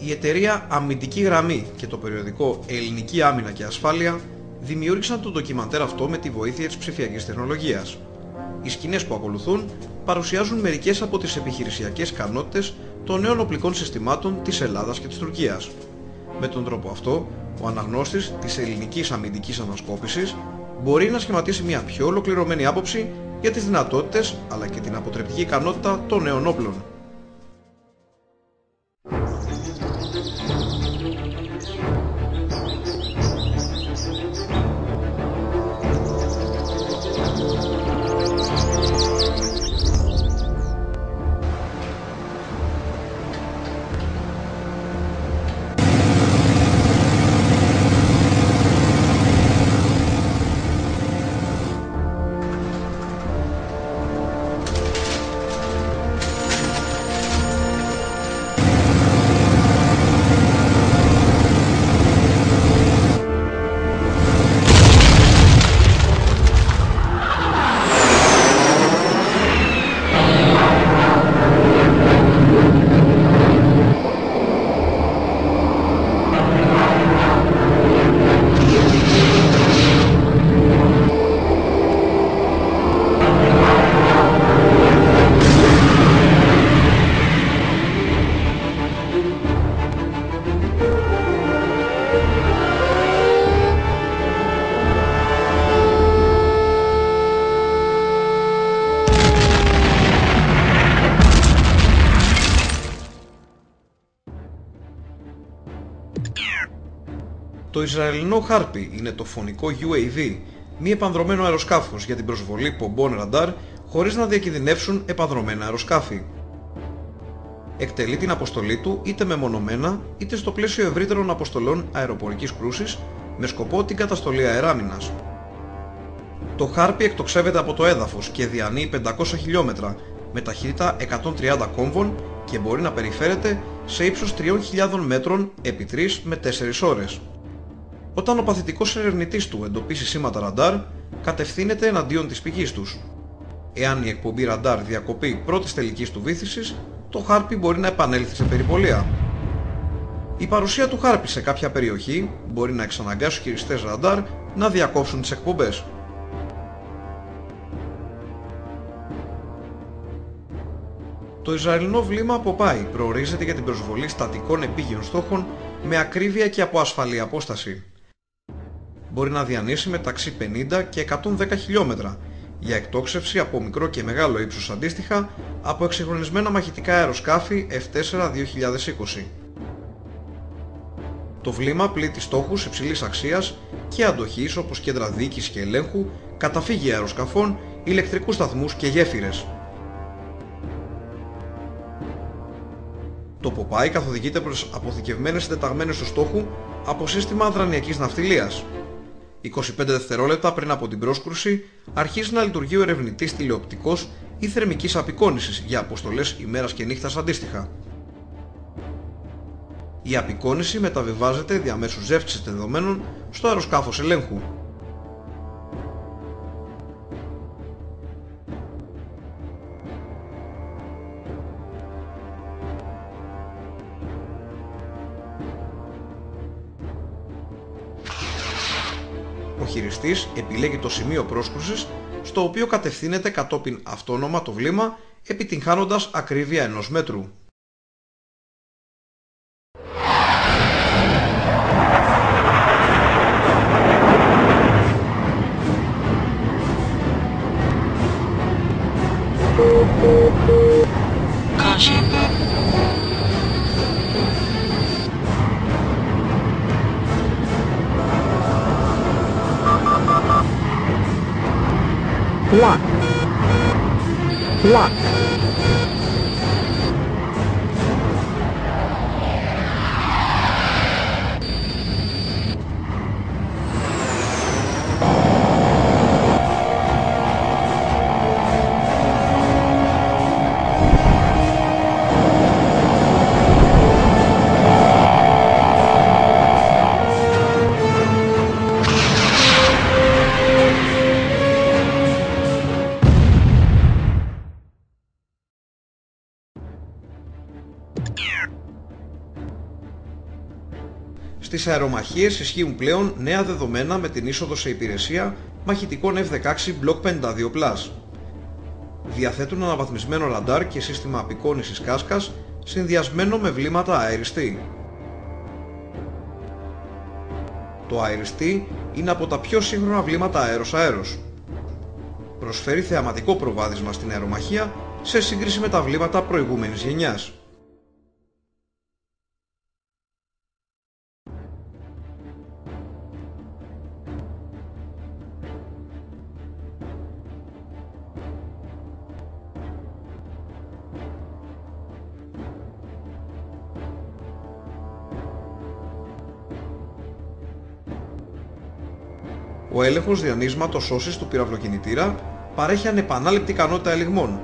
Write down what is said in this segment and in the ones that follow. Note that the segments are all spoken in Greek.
Η εταιρεία Αμυντική Γραμμή και το περιοδικό Ελληνική Άμυνα και Ασφάλεια δημιούργησαν το ντοκιμαντέρ αυτό με τη βοήθεια της ψηφιακής τεχνολογίας. Οι σκηνές που ακολουθούν παρουσιάζουν μερικές από τις επιχειρησιακές ικανότητες των νέων οπλικών συστημάτων της Ελλάδας και της Τουρκίας. Με τον τρόπο αυτό, ο αναγνώστης της ελληνικής αμυντικής ανασκόπησης μπορεί να σχηματίσει μια πιο ολοκληρωμένη άποψη για τις δυνατότητες αλλά και την αποτρεπτική ικανότητα των νέων όπλων. Το Ισραηλινό Harpy είναι το φωνικό UAV, μη επανδρωμένο αεροσκάφος για την προσβολή πομπών ραντάρ χωρίς να διακινδυνεύσουν επανδρωμένα αεροσκάφη. Εκτελεί την αποστολή του είτε μεμονωμένα είτε στο πλαίσιο ευρύτερων αποστολών αεροπορικής κρούσης με σκοπό την καταστολή αεράμινας. Το Harpy εκτοξεύεται από το έδαφος και διανύει 500 χιλιόμετρα με ταχύτητα 130 κόμβων και μπορεί να περιφέρεται σε ύψος 3.000 μέτρων επί 3 με 4 ώρες. Όταν ο παθητικός ερευνητής του εντοπίσει σήματα ραντάρ, κατευθύνεται εναντίον της πηγής τους. Εάν η εκπομπή ραντάρ διακοπεί πρώτης τελικής του βύθισης, το Harpy μπορεί να επανέλθει σε περιπολία. Η παρουσία του Harpy σε κάποια περιοχή μπορεί να εξαναγκάσει τους χειριστές ραντάρ να διακόψουν τις εκπομπές. Το Ισραηλινό βλήμα Popeye προορίζεται για την προσβολή στατικών επίγειων στόχων με ακρίβεια και από ασφαλή απόσταση. Μπορεί να διανύσει μεταξύ 50 και 110 χιλιόμετρα για εκτόξευση από μικρό και μεγάλο ύψος αντίστοιχα από εξυγχρονισμένα μαχητικά αεροσκάφη F4 2020. Το βλήμα πλήττει στόχους υψηλής αξίας και αντοχής όπως κέντρα διοίκησης και ελέγχου, καταφύγια αεροσκαφών, ηλεκτρικούς σταθμούς και γέφυρες. Το Popeye καθοδηγείται προς αποθηκευμένες συντεταγμένες του στόχου από σύστημα αδρανιακής ναυτιλίας. 25 δευτερόλεπτα πριν από την πρόσκρουση αρχίζει να λειτουργεί ο ερευνητής τηλεοπτικός ή θερμικής απεικόνησης για αποστολές ημέρας και νύχτας αντίστοιχα. Η απεικόνηση μεταβιβάζεται διαμέσου ζεύξης δεδομένων στο αεροσκάφος ελέγχου. Ο χειριστής επιλέγει το σημείο πρόσκρουσης στο οποίο κατευθύνεται κατόπιν αυτόνομα το βλήμα επιτυγχάνοντας ακρίβεια 1 μέτρου. Lock. Στις αερομαχίες ισχύουν πλέον νέα δεδομένα με την είσοδο σε υπηρεσία μαχητικών F-16 Block 52+. Διαθέτουν αναβαθμισμένο ραντάρ και σύστημα απεικόνησης κάσκας συνδυασμένο με βλήματα αεριστή. Το αεριστή είναι από τα πιο σύγχρονα βλήματα αέρος-αέρος. Προσφέρει θεαματικό προβάδισμα στην αερομαχία σε σύγκριση με τα βλήματα προηγούμενης γενιάς. Ο έλεγχος διανύσματος όσης του πυραυλοκινητήρα παρέχει ανεπανάληπτη ικανότητα ελιγμών.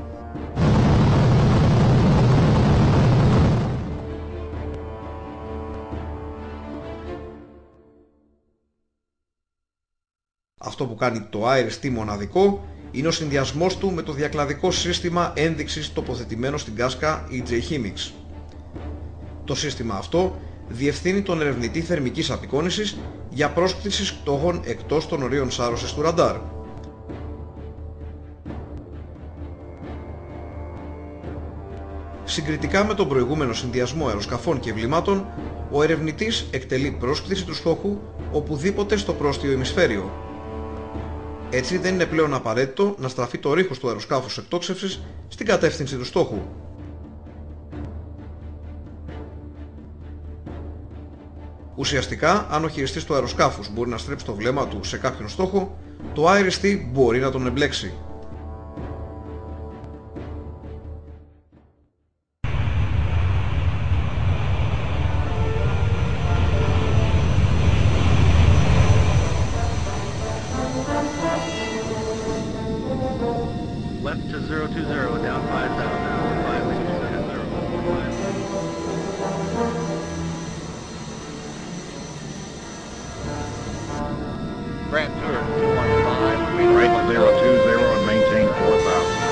Αυτό που κάνει το IRST μοναδικό είναι ο συνδυασμός του με το διακλαδικό σύστημα ένδειξης τοποθετημένο στην κάσκα EJ Himix. Το σύστημα αυτό διευθύνει τον ερευνητή θερμικής απεικόνησης για πρόσκληση στόχων εκτός των ορίων σάρωσης του ραντάρ. Συγκριτικά με τον προηγούμενο συνδυασμό αεροσκαφών και βλημάτων, ο ερευνητής εκτελεί πρόσκληση του στόχου οπουδήποτε στο πρόστιο ημισφαίριο. Έτσι δεν είναι πλέον απαραίτητο να στραφεί το ρίχος του αεροσκάφους εκτόξευσης στην κατεύθυνση του στόχου. Ουσιαστικά, αν ο χειριστής του αεροσκάφους μπορεί να στρέψει το βλέμμα του σε κάποιον στόχο, το IRST μπορεί να τον εμπλέξει. Left to 020, down 5,000, 5,670. Grand Tour 215, Right 020 and maintain 4,000.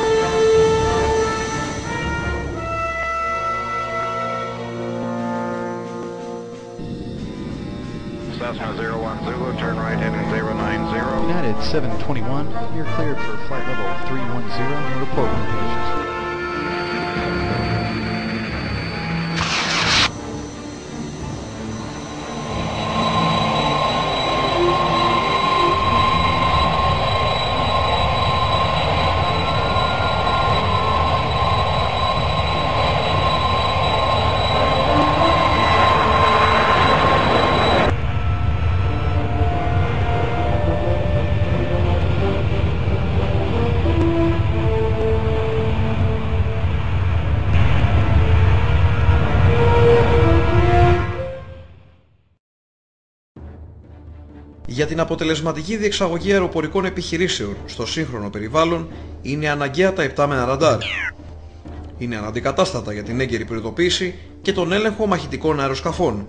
Cessna 010, turn right heading 090. United 721, you're cleared for flight level 310 and report locations. Για την αποτελεσματική διεξαγωγή αεροπορικών επιχειρήσεων στο σύγχρονο περιβάλλον είναι αναγκαία τα υπτάμενα ραντάρ. Είναι αναντικατάστατα για την έγκαιρη προειδοποίηση και τον έλεγχο μαχητικών αεροσκαφών.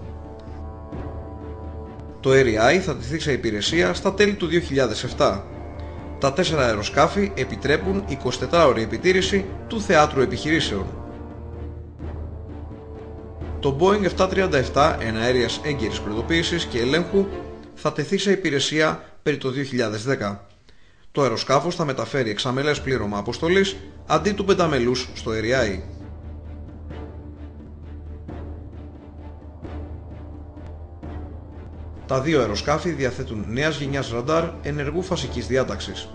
Το REI θα τεθεί σε υπηρεσία στα τέλη του 2007. Τα 4 αεροσκάφη επιτρέπουν 24ωρη επιτήρηση του θεάτρου επιχειρήσεων. Το Boeing 737 εναέριας έγκαιρης προειδοποίησης και ελέγχου θα τεθεί σε υπηρεσία περί το 2010. Το αεροσκάφος θα μεταφέρει εξαμελές πλήρωμα αποστολής αντί του πενταμελούς στο REI. Τα δύο αεροσκάφη διαθέτουν νέας γενιάς ραντάρ ενεργού φασικής διάταξης.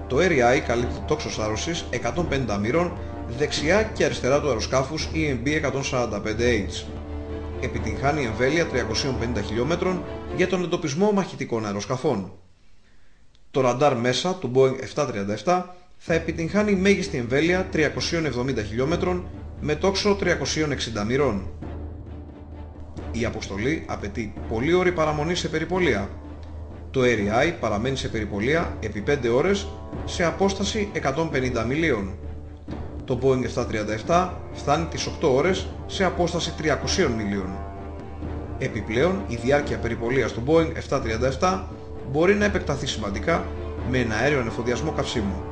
Το REI καλύπτει τόξο σάρωσης 150 μοίρων δεξιά και αριστερά του αεροσκάφους EMB 145H. Επιτυγχάνει εμβέλεια 350 χιλιόμετρων για τον εντοπισμό μαχητικών αεροσκαφών. Το ραντάρ μέσα του Boeing 737 θα επιτυγχάνει μέγιστη εμβέλεια 370 χιλιόμετρων με τόξο 360 μοίρων. Η αποστολή απαιτεί πολλή ώρη παραμονή σε περιπολία. Το REI παραμένει σε περιπολία επί 5 ώρες σε απόσταση 150 μιλίων. Το Boeing 737 φτάνει τις 8 ώρες σε απόσταση 300 μιλίων. Επιπλέον, η διάρκεια περιπολίας του Boeing 737 μπορεί να επεκταθεί σημαντικά με ένα αέριο ανεφοδιασμό καυσίμου.